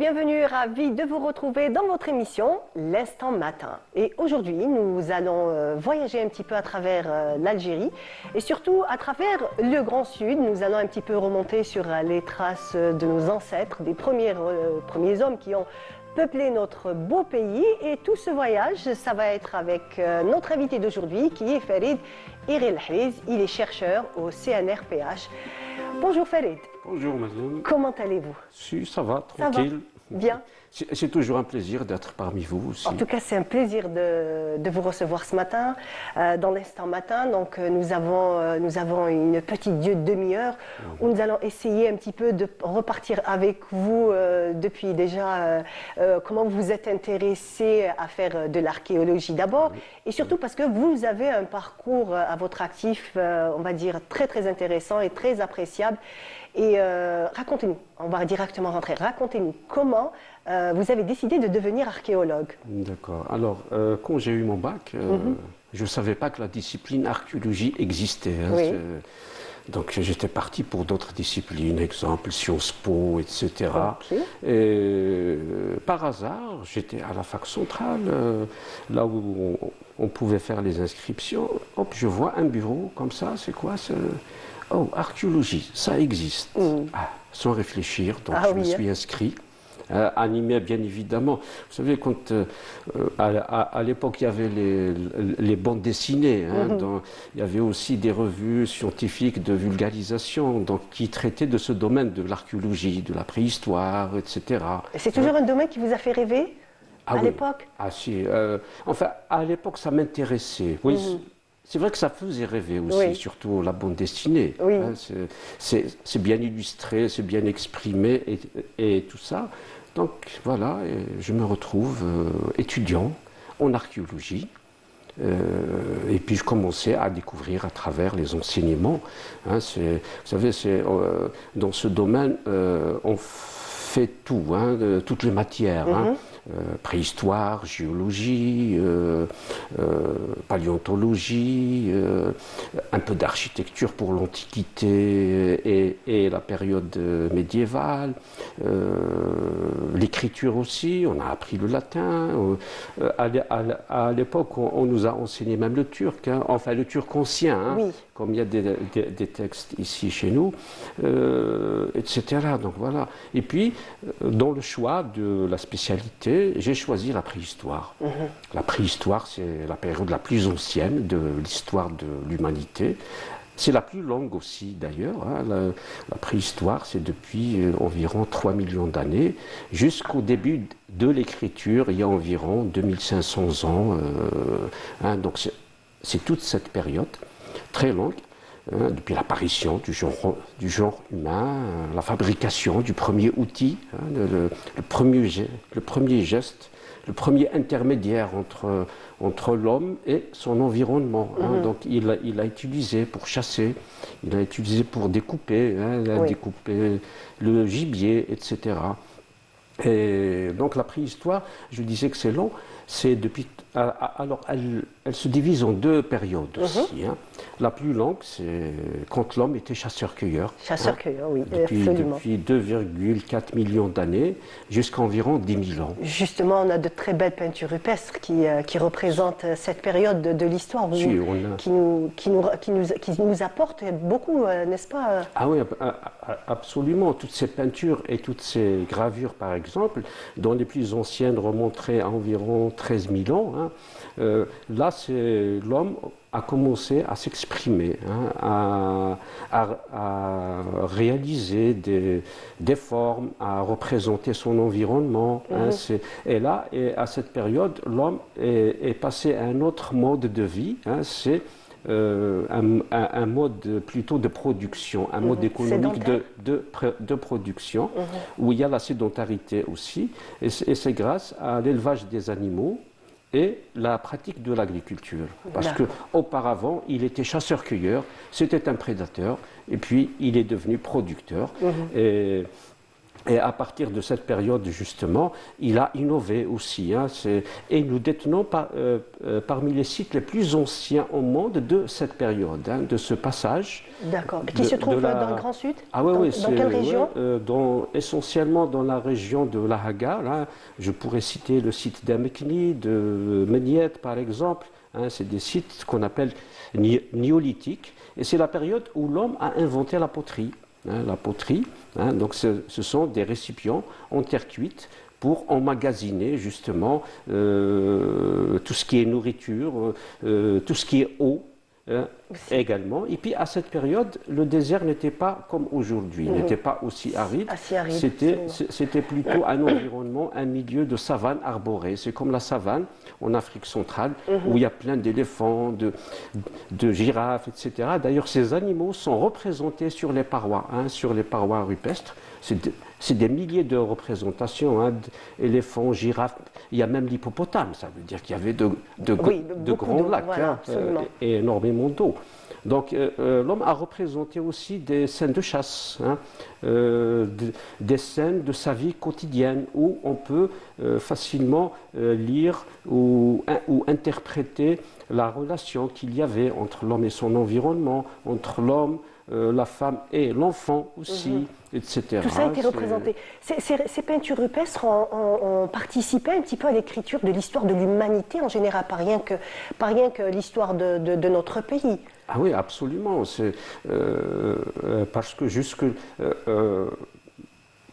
bienvenue, ravi de vous retrouver dans votre émission L'Instant Matin. Et aujourd'hui, nous allons voyager un petit peu à travers l'Algérie et surtout à travers le Grand Sud. Nous allons un petit peu remonter sur les traces de nos ancêtres, des premiers hommes qui ont peuplé notre beau pays. Et tout ce voyage, ça va être avec notre invité d'aujourd'hui qui est Farid Irelhriz. Il est chercheur au CNRPH. Bonjour Farid. Bonjour madame. Comment allez-vous? Ça va, tranquille. Ça va. Bien. C'est toujours un plaisir d'être parmi vous aussi. En tout cas, c'est un plaisir de vous recevoir ce matin, dans l'Instant Matin. Donc, nous avons une petite demi-heure où nous allons essayer un petit peu de repartir avec vous depuis déjà comment vous êtes intéressé à faire de l'archéologie d'abord, et surtout parce que vous avez un parcours à votre actif, on va dire, très très intéressant et très appréciable. Et racontez-nous, on va directement rentrer, racontez-nous comment vous avez décidé de devenir archéologue. D'accord. Alors, quand j'ai eu mon bac, je ne savais pas que la discipline archéologie existait. Hein. Oui. Donc, j'étais parti pour d'autres disciplines, exemple Sciences Po, etc. Okay. Et par hasard, j'étais à la fac centrale, là où on pouvait faire les inscriptions. Hop, je vois un bureau comme ça, c'est quoi ce... Oh, archéologie, ça existe. Ah, sans réfléchir, donc je me suis inscrit. Animé bien évidemment. Vous savez, quand à l'époque il y avait les bandes dessinées, il y avait aussi des revues scientifiques de vulgarisation, donc qui traitaient de ce domaine de l'archéologie, de la préhistoire, etc. Et c'est toujours un domaine qui vous a fait rêver à l'époque? Ah si. Enfin, à l'époque, ça m'intéressait. Oui. C'est vrai que ça faisait rêver aussi, surtout la bande dessinée. Oui. Hein, c'est bien illustré, c'est bien exprimé et tout ça. Donc voilà, je me retrouve étudiant en archéologie. Et puis je commençais à découvrir à travers les enseignements. Hein, vous savez, dans ce domaine, on fait tout, toutes les matières. Préhistoire, géologie, paléontologie, un peu d'architecture pour l'Antiquité et la période médiévale, l'écriture aussi, on a appris le latin. À l'époque, on nous a enseigné même le turc, enfin le turc ancien, comme il y a des textes ici chez nous, etc. Donc voilà. Et puis, dans le choix de la spécialité, j'ai choisi la préhistoire. La préhistoire, c'est la période la plus ancienne de l'histoire de l'humanité. C'est la plus longue aussi d'ailleurs. La préhistoire, c'est depuis environ 3 millions d'années jusqu'au début de l'écriture, il y a environ 2500 ans. Donc c'est toute cette période très longue. Depuis l'apparition du genre humain, la fabrication du premier outil, le premier geste, le premier intermédiaire entre l'homme et son environnement. Donc il a utilisé pour chasser, il a utilisé pour découper, découper le gibier, etc. Et donc la préhistoire, je disais que c'est long, c'est depuis... Alors elle se divise en deux périodes aussi. La plus longue, c'est quand l'homme était chasseur-cueilleur. Chasseur-cueilleur, oui, absolument. Depuis 2,4 millions d'années jusqu'à environ 10 000 ans. Justement, on a de très belles peintures rupestres qui représentent cette période de l'histoire, qui nous apportent beaucoup, n'est-ce pas? Ah oui, absolument. Toutes ces peintures et toutes ces gravures, par exemple, dont les plus anciennes remonteraient à environ 13 000 ans, là, c'est l'homme a commencé à s'exprimer, à réaliser des formes, à représenter son environnement. Et là, à cette période, l'homme est passé à un autre mode de vie. C'est un mode plutôt de production, un mode économique de production, où il y a la sédentarité aussi. Et c'est grâce à l'élevage des animaux et la pratique de l'agriculture. Parce qu'auparavant, il était chasseur-cueilleur, c'était un prédateur, et puis il est devenu producteur. Et Et à partir de cette période, justement, il a innové aussi. Et nous détenons parmi les sites les plus anciens au monde de cette période, de ce passage. D'accord. Qui se trouve dans le Grand Sud? Ah oui, dans quelle région? Essentiellement dans la région de La Haga. Là, je pourrais citer le site d'Amekni, de Meniet, par exemple. C'est des sites qu'on appelle néolithiques. Et c'est la période où l'homme a inventé la poterie. La poterie, donc ce sont des récipients en terre cuite pour emmagasiner justement tout ce qui est nourriture, tout ce qui est eau également. Et puis à cette période, le désert n'était pas comme aujourd'hui, n'était pas aussi aride. C'était plutôt un environnement, un milieu de savane arborée. C'est comme la savane en Afrique centrale, où il y a plein d'éléphants, de girafes, etc. D'ailleurs, ces animaux sont représentés sur les parois rupestres. C'est des milliers de représentations, éléphants, girafes. Il y a même l'hippopotame, ça veut dire qu'il y avait de grands lacs, voilà, et énormément d'eau. Donc l'homme a représenté aussi des scènes de chasse, des scènes de sa vie quotidienne où on peut facilement lire ou interpréter la relation qu'il y avait entre l'homme et son environnement, entre l'homme, la femme et l'enfant aussi, etc. Tout ça a été représenté. Ces peintures rupestres ont participé un petit peu à l'écriture de l'histoire de l'humanité en général, pas rien que l'histoire de notre pays. Ah oui, absolument. Parce que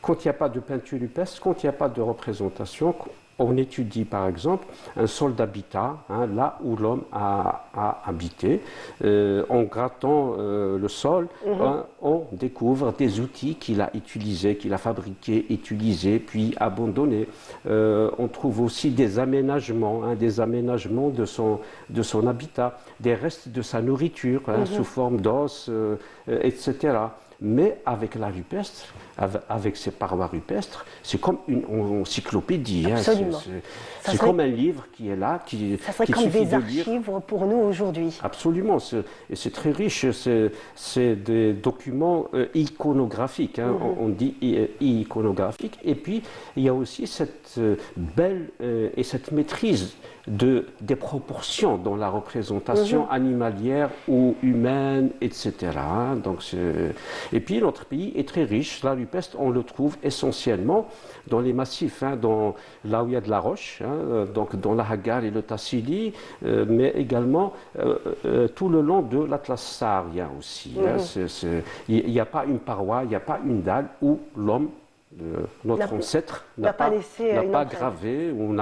quand il n'y a pas de peinture rupestre, quand il n'y a pas de représentation, on étudie par exemple un sol d'habitat, là où l'homme a habité. En grattant le sol, on découvre des outils qu'il a utilisés, qu'il a fabriqués, utilisés, puis abandonnés. On trouve aussi des aménagements de son habitat, des restes de sa nourriture sous forme d'os, etc. Mais avec la rupestre, avec ces parois rupestres, c'est comme une encyclopédie. C'est comme un livre qui est là, ça serait comme des archives pour nous aujourd'hui. Absolument, et c'est très riche. C'est des documents iconographiques. On dit iconographique. Et puis il y a aussi cette belle et cette maîtrise des proportions dans la représentation animalière ou humaine, etc. Et puis notre pays est très riche. La rupestre, on le trouve essentiellement dans les massifs, là où il y a de la roche, donc dans la Hagar et le Tassili, mais également tout le long de l'Atlas saharien aussi. Il n'y a pas une paroi, il n'y a pas une dalle où l'homme, notre ancêtre, n'a pas gravé ou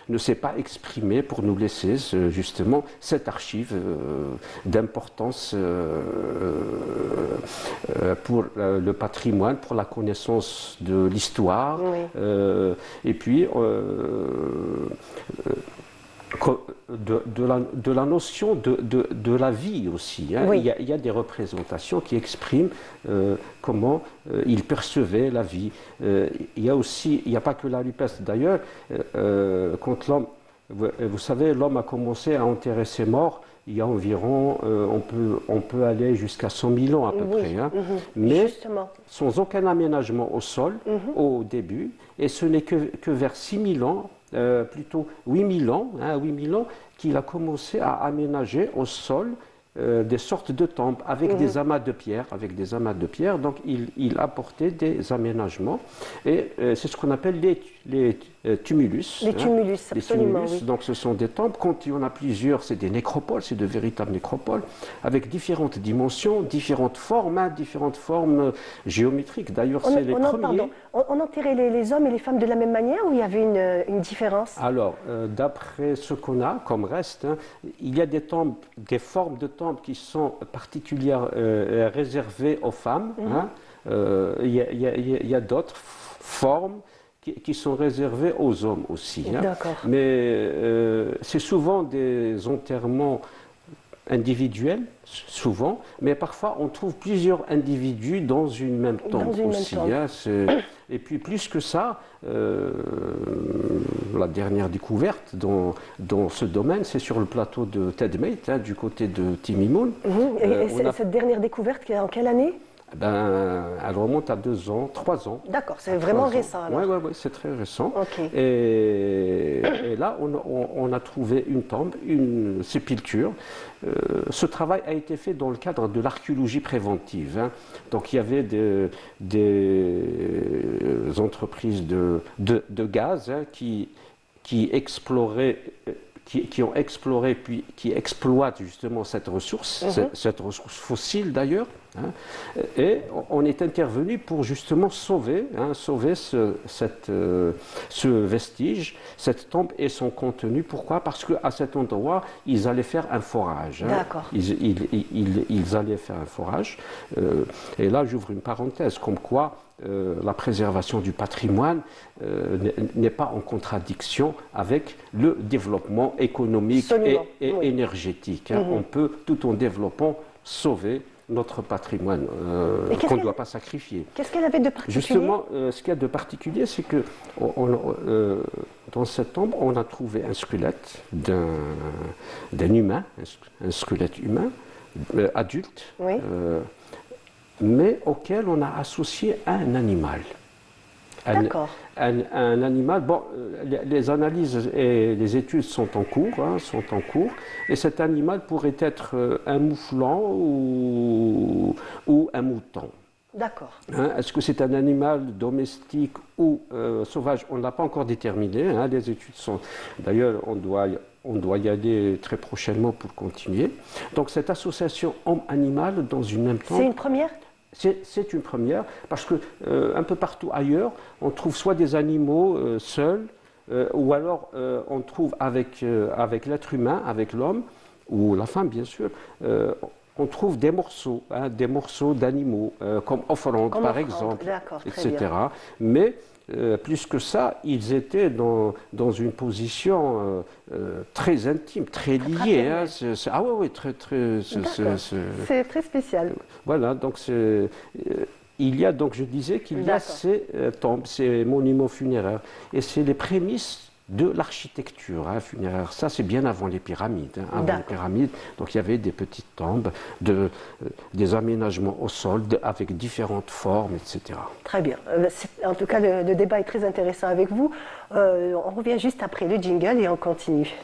ne s'est pas exprimé pour nous laisser justement cette archive d'importance pour le patrimoine, pour la connaissance de l'histoire, et puis de la notion de la vie aussi. Il y a des représentations qui expriment comment il percevait la vie. Il n'y a pas que la rupestre. D'ailleurs, quand l'homme, vous savez, l'homme a commencé à enterrer ses morts il y a environ, on peut aller jusqu'à 100 000 ans à peu près, mais justement, sans aucun aménagement au sol au début, et ce n'est que vers 6 000 ans, plutôt 8 000 ans, qu'il a commencé à aménager au sol des sortes de tombes avec des amas de pierre. Donc il apportait des aménagements, et c'est ce qu'on appelle les tumulus. Les tumulus, absolument. Les tumulus, donc ce sont des tombes. Quand il y en a plusieurs, c'est des nécropoles, c'est de véritables nécropoles, avec différentes dimensions, différentes formes géométriques. D'ailleurs, c'est les premiers. On enterrait les hommes et les femmes de la même manière, ou il y avait une différence? Alors, d'après ce qu'on a comme reste, il y a des formes de tombes qui sont particulières, réservées aux femmes. Il y a d'autres formes qui sont réservés aux hommes aussi. Mais c'est souvent des enterrements individuels, souvent, mais parfois on trouve plusieurs individus dans une même tombe aussi. Et puis plus que ça, la dernière découverte dans ce domaine, c'est sur le plateau de Tedmate, du côté de Timimoun. Cette dernière découverte, en quelle année ? Elle remonte à 2 ans, 3 ans. D'accord, c'est vraiment récent alors. Oui, c'est très récent. Okay. Et là, on a trouvé une tombe, une sépulture. Ce travail a été fait dans le cadre de l'archéologie préventive. Hein. Donc il y avait des entreprises de gaz hein, qui exploraient. Qui ont exploré puis qui exploitent justement cette ressource, cette ressource fossile d'ailleurs, hein, et on est intervenu pour justement sauver ce vestige, cette tombe et son contenu. Pourquoi? Parce qu'à cet endroit, ils allaient faire un forage. Hein. D'accord. Ils allaient faire un forage. Et là, j'ouvre une parenthèse, comme quoi la préservation du patrimoine n'est pas en contradiction avec le développement économique et énergétique. Hein. On peut, tout en développant, sauver notre patrimoine qu'on ne doit pas sacrifier. Qu'est-ce qu'elle avait de particulier? Justement, ce qu'il y a de particulier, c'est que dans cette tombe, on a trouvé un squelette d'un humain, un squelette humain, adulte, mais auquel on a associé un animal. D'accord. Un animal. Bon, les analyses et les études sont en cours, et cet animal pourrait être un mouflon ou un mouton. D'accord. Hein, est-ce que c'est un animal domestique ou sauvage? On ne l'a pas encore déterminé. Hein, les études sont. D'ailleurs, on doit y aller très prochainement pour continuer. Donc, cette association homme-animal dans une même tombe. C'est une première? C'est une première, parce que un peu partout ailleurs, on trouve soit des animaux seuls, ou alors on trouve avec l'être humain, avec l'homme, ou la femme bien sûr, on trouve des morceaux d'animaux, comme offrande par exemple, etc. Bien. Mais plus que ça, ils étaient dans une position très intime, très liée. Hein, ah oui, très. C'est très spécial. Voilà, donc il y a donc, je disais qu'il y a ces tombes, ces monuments funéraires, et c'est les prémices de l'architecture funéraire. Ça, c'est bien avant les pyramides. Hein, avant les pyramides, donc il y avait des petites tombes, des aménagements au sol avec différentes formes, etc. Très bien. En tout cas, le débat est très intéressant avec vous. On revient juste après le jingle et on continue.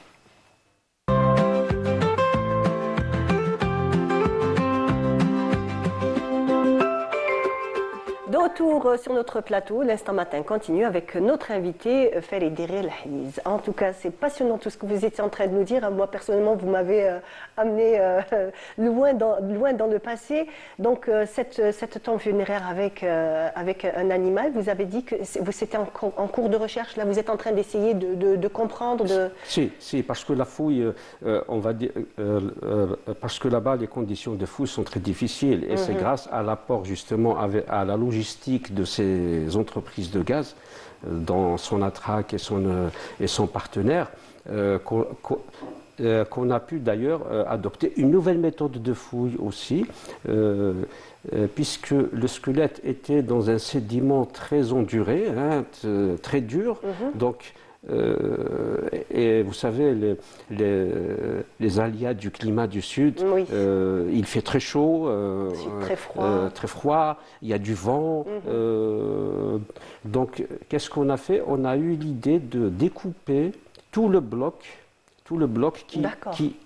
De retour sur notre plateau, l'instant matin continue avec notre invité Farideh El-Haniz. En tout cas, c'est passionnant tout ce que vous étiez en train de nous dire. Moi, personnellement, vous m'avez amené loin dans le passé. Donc, cette tombe funéraire avec un animal, vous avez dit que c'était en cours de recherche. Là, vous êtes en train d'essayer de comprendre. Si, parce que la fouille, on va dire, parce que là-bas, les conditions de fouille sont très difficiles. Et c'est grâce à l'apport, justement, à la logistique de ces entreprises de gaz, dans Sonatrach et son partenaire, qu'on a pu d'ailleurs adopter une nouvelle méthode de fouille aussi, puisque le squelette était dans un sédiment très ondulé, hein, très dur, donc et vous savez, les aléas du climat du Sud, il fait très chaud, très froid, il y a du vent. Donc, qu'est-ce qu'on a fait? On a eu l'idée de découper tout le bloc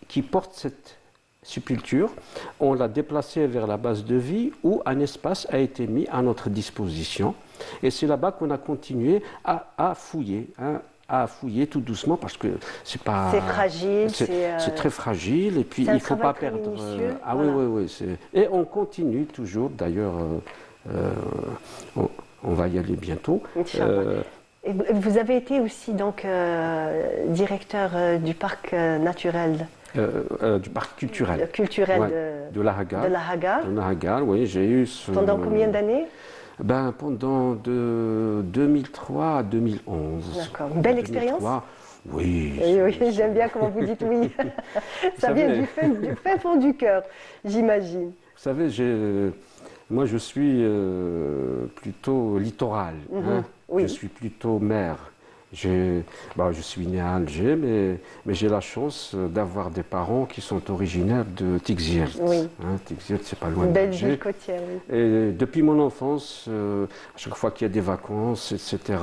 qui porte cette sépulture. On l'a déplacé vers la base de vie où un espace a été mis à notre disposition. Et c'est là-bas qu'on a continué à fouiller. Hein, à fouiller tout doucement parce que c'est pas. C'est fragile. C'est très fragile et puis il ne faut pas perdre. Oui. Et on continue toujours. D'ailleurs, on va y aller bientôt. Et vous avez été aussi donc directeur du parc naturel. Du parc culturel. De la Hagar. De la Hagar, oui, j'ai eu. Pendant combien d'années? Pendant de 2003 à 2011. D'accord. Une belle expérience? Oui. Oui, j'aime bien comment vous dites oui. Ça vient du fin fond du cœur, j'imagine. Vous savez, moi je suis plutôt littoral. Hein. Oui. Je suis plutôt mer. je suis né à Alger, mais j'ai la chance d'avoir des parents qui sont originaires de Tixirt. Oui. Tixirt, c'est pas loin Belle d'Alger. ville côtière, oui. Et depuis mon enfance, à chaque fois qu'il y a des vacances, etc.,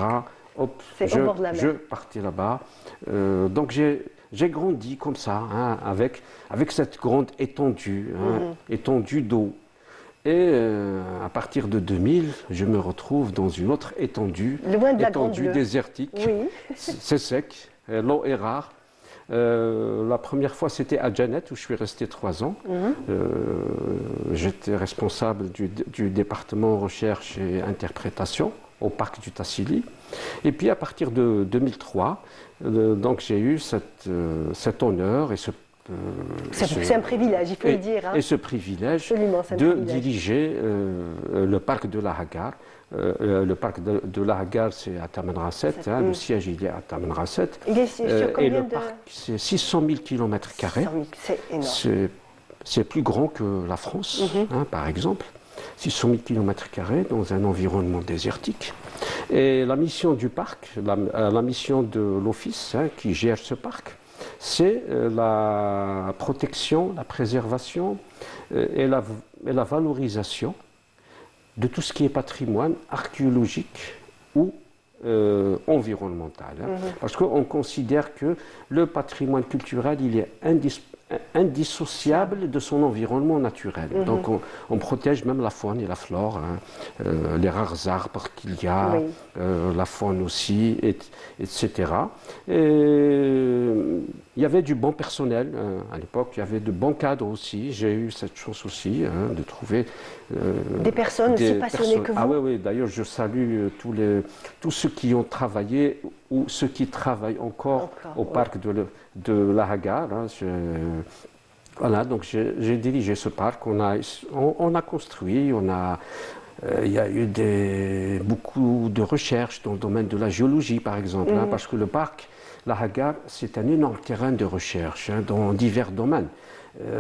hop, je partais là-bas. Donc j'ai grandi comme ça, avec cette grande étendue, étendue d'eau. Et à partir de 2000, je me retrouve dans une autre étendue, Loin de la étendue désertique. Oui. C'est sec, l'eau est rare. La première fois, c'était à Djanet, où je suis resté 3 ans. J'étais responsable du département recherche et interprétation au parc du Tassili. Et puis, à partir de 2003, donc j'ai eu cet honneur et c'est un privilège, il faut le dire. Et ce privilège diriger le parc de la Hagar. Le parc de la Hagar, c'est à Tamanrasset, le siège il est à Tamanrasset. Et le parc, c'est 600 000 km². C'est énorme. C'est plus grand que la France, par exemple. 600 000 km² dans un environnement désertique. Et la mission du parc, la mission de l'office qui gère ce parc, c'est la protection, la préservation et la valorisation de tout ce qui est patrimoine archéologique ou environnemental. Parce qu'on considère que le patrimoine culturel, il est indissociable de son environnement naturel. Donc on protège même la faune et la flore, les rares arbres qu'il y a, la faune aussi, etc. Et il y avait du bon personnel à l'époque, il y avait de bons cadres aussi. J'ai eu cette chance aussi de trouver des personnes aussi passionnées que vous. Ah oui, d'ailleurs je salue tous ceux qui ont travaillé ou ceux qui travaillent encore au parc de la Hagar. Voilà, donc j'ai dirigé ce parc, on a construit, il y a eu beaucoup de recherches dans le domaine de la géologie, par exemple, parce que le parc, la Hagar, c'est un énorme terrain de recherche dans divers domaines.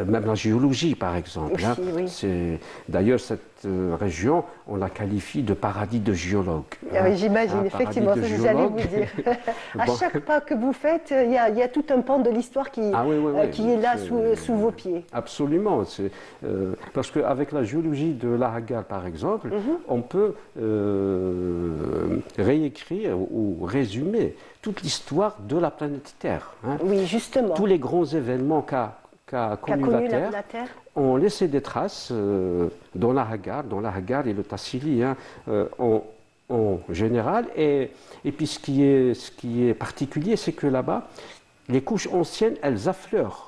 Même la géologie, par exemple. D'ailleurs, cette région, on la qualifie de paradis de géologues. J'imagine, effectivement, c'est ce que j'allais vous dire. À chaque pas que vous faites, il y a tout un pan de l'histoire qui est là sous vos pieds. Absolument. Parce qu'avec la géologie de la Hagar, par exemple, on peut réécrire ou résumer toute l'histoire de la planète Terre. Oui, justement. Tous les grands événements qu'a connu la Terre, ont laissé des traces dans la Hagar et le Tassili en général. Et puis ce qui est particulier, c'est que là-bas, les couches anciennes, elles affleurent.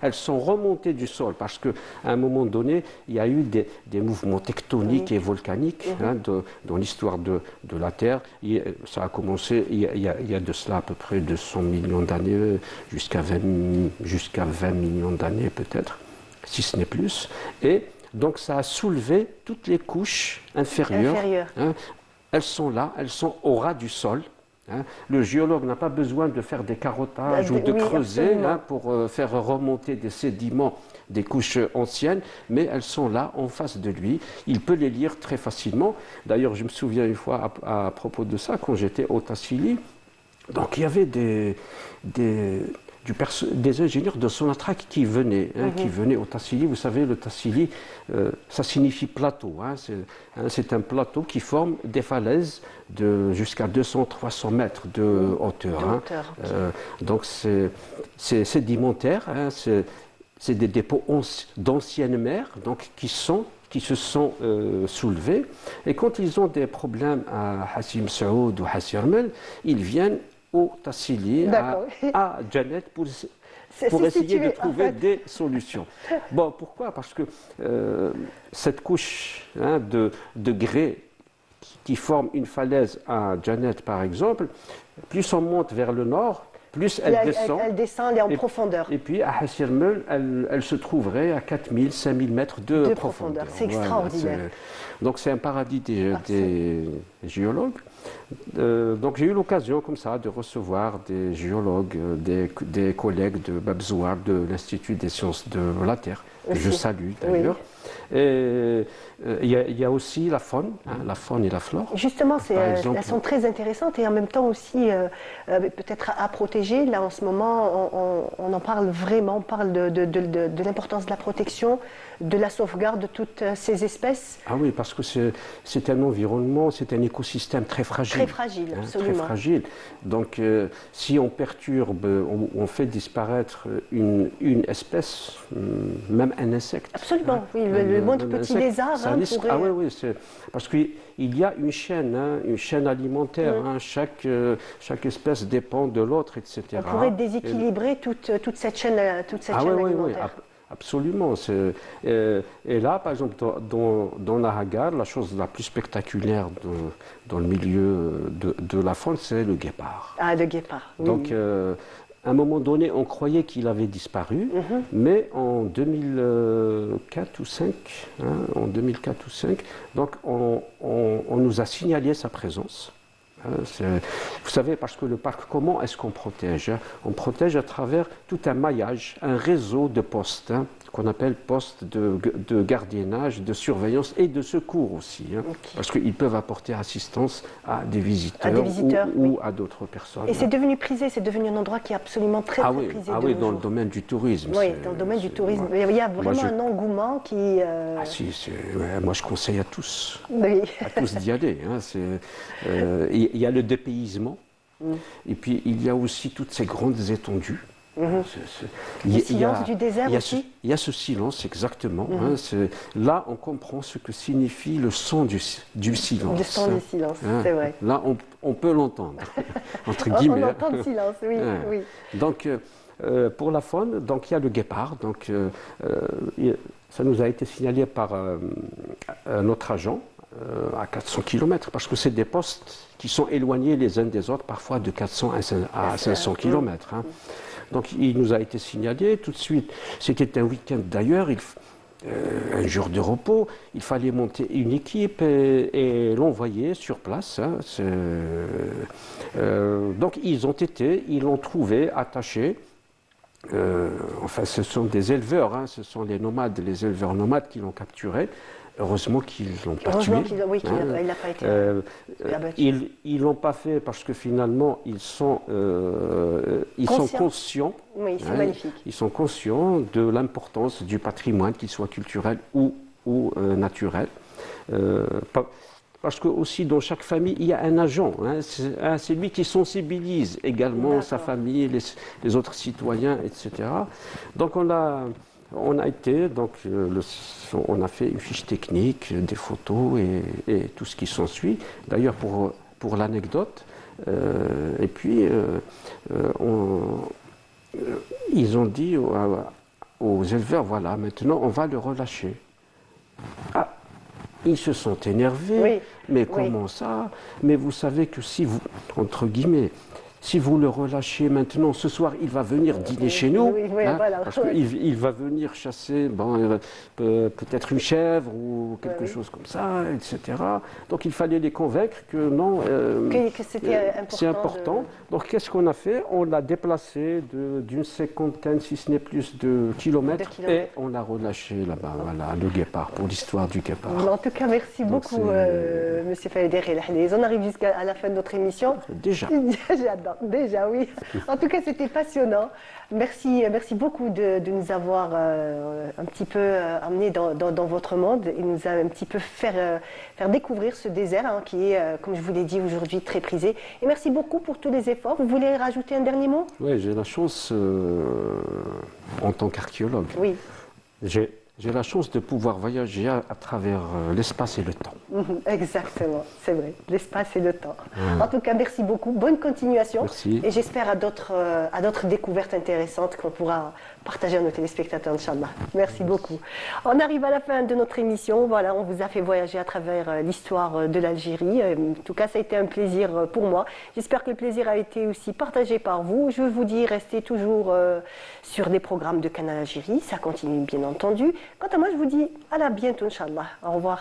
Elles sont remontées du sol parce qu'à un moment donné, il y a eu des mouvements tectoniques et volcaniques dans l'histoire de la Terre. Ça a commencé il y a de cela à peu près 200 millions d'années, jusqu'à 20 millions d'années peut-être, si ce n'est plus. Et donc ça a soulevé toutes les couches inférieures. Elles sont là, elles sont au ras du sol. Le géologue n'a pas besoin de faire des carottages ou de creuser pour faire remonter des sédiments des couches anciennes, mais elles sont là en face de lui. Il peut les lire très facilement. D'ailleurs, je me souviens une fois à propos de ça, quand j'étais au Tassili, donc il y avait des ingénieurs de Sonatrach qui venaient au Tassili. Vous savez, le Tassili, ça signifie plateau. C'est un plateau qui forme des falaises de jusqu'à 200-300 mètres de hauteur. Donc c'est sédimentaire, c'est des dépôts d'anciennes mers qui se sont soulevés. Et quand ils ont des problèmes à Hassim Saoud ou Hassirmel, ils viennent au Tassili, à Djanet pour essayer de trouver des solutions. Bon, pourquoi ? Parce que cette couche de grès qui forme une falaise à Djanet, par exemple, plus on monte vers le nord, plus elle descend. Elle descend, elle est en profondeur. Et puis à Hassirmel, elle se trouverait à 4000, 5000 mètres de profondeur. C'est extraordinaire. Donc c'est un paradis des géologues. Donc j'ai eu l'occasion comme ça de recevoir des géologues, des collègues de Babzouar, de l'Institut des sciences de la Terre, que je salue d'ailleurs. Il y a aussi la faune et la flore. Justement, elles sont très intéressantes et en même temps aussi peut-être à protéger. Là, en ce moment, on en parle vraiment, on parle de l'importance de la protection, de la sauvegarde de toutes ces espèces. Ah oui, parce que c'est un environnement, c'est un écosystème très fragile. Très fragile, absolument. Très fragile. Donc, si on perturbe, on fait disparaître une espèce, même un insecte. Absolument, oui, le moindre petit lézard pourrait... Ah oui, parce qu'il y a une chaîne alimentaire. Chaque espèce dépend de l'autre, etc. On pourrait déséquilibrer toute cette chaîne alimentaire. Oui. Absolument. Et là, par exemple, dans la Hagar, la chose la plus spectaculaire dans le milieu de la faune, c'est le guépard. Ah, le guépard, oui. Donc, à un moment donné, on croyait qu'il avait disparu, mais en 2004 ou 2005, donc on nous a signalé sa présence. Vous savez, parce que le parc, comment est-ce qu'on protège? On protège à travers tout un maillage, un réseau de postes, qu'on appelle postes de gardiennage, de surveillance et de secours aussi. Parce qu'ils peuvent apporter assistance à des visiteurs, ou à d'autres personnes. Et c'est devenu prisé, c'est devenu un endroit qui est absolument très prisé. Ah oui, dans le domaine du tourisme. Oui, dans le domaine du tourisme. Il y a vraiment un engouement qui... Ah si, moi je conseille à tous, oui. d'y aller. Il y a le dépaysement, et puis il y a aussi toutes ces grandes étendues. Le silence du désert aussi. Il y a ce silence, exactement. Là, on comprend ce que signifie le son du silence. Le son du silence, c'est vrai. Là, on peut l'entendre, entre guillemets. On entend le silence, oui. oui. Donc, pour la faune, donc, il y a le guépard. Donc, ça nous a été signalé par notre agent à 400 km, parce que c'est des postes qui sont éloignés les uns des autres, parfois de 400 à 500 km. Donc il nous a été signalé tout de suite. C'était un week-end d'ailleurs, un jour de repos. Il fallait monter une équipe et l'envoyer sur place. Donc ils l'ont trouvé attaché. Enfin, ce sont des éleveurs, ce sont les éleveurs nomades qui l'ont capturé. Heureusement qu'ils ne l'ont pas tué. Il n'a pas été abattu. Ils ne l'ont pas fait parce que finalement, ils sont conscients. Oui, c'est magnifique. Ils sont conscients de l'importance du patrimoine, qu'il soit culturel ou naturel. Parce que aussi dans chaque famille, il y a un agent. C'est lui qui sensibilise également sa famille, les autres citoyens, etc. Donc on a été, donc on a fait une fiche technique, des photos et tout ce qui s'ensuit. D'ailleurs, pour l'anecdote, et puis ils ont dit aux éleveurs, voilà, maintenant on va le relâcher. Ah, ils se sont énervés, mais comment ça? Mais vous savez que si vous, entre guillemets, si vous le relâchez maintenant, ce soir, il va venir dîner chez nous, voilà. parce qu'il va venir chasser peut-être une chèvre ou quelque chose comme ça, etc. Donc il fallait les convaincre que non, que c'était c'est important. Donc qu'est-ce qu'on a fait? On l'a déplacé d'une cinquantaine, si ce n'est plus, de kilomètres, et on l'a relâché là-bas, voilà, le guépard, pour l'histoire du guépard. En tout cas, merci beaucoup, M. Faïder El Hnez. On arrive jusqu'à la fin de notre émission. Déjà. J'adore. Déjà, oui. En tout cas, c'était passionnant. Merci beaucoup de nous avoir un petit peu amenés dans votre monde et nous a un petit peu faire découvrir ce désert qui est, comme je vous l'ai dit aujourd'hui, très prisé. Et merci beaucoup pour tous les efforts. Vous voulez rajouter un dernier mot? Oui, j'ai la chance, en tant qu'archéologue, j'ai la chance de pouvoir voyager à travers l'espace et le temps. Exactement, c'est vrai, l'espace et le temps. En tout cas, merci beaucoup, bonne continuation. Merci. Et j'espère à d'autres découvertes intéressantes qu'on pourra partager à nos téléspectateurs, Inch'Allah. Merci beaucoup. On arrive à la fin de notre émission. Voilà, on vous a fait voyager à travers l'histoire de l'Algérie. En tout cas, ça a été un plaisir pour moi. J'espère que le plaisir a été aussi partagé par vous. Je vous dis, restez toujours sur des programmes de Canal Algérie. Ça continue, bien entendu. Quant à moi, je vous dis à la bientôt, Inch'Allah. Au revoir.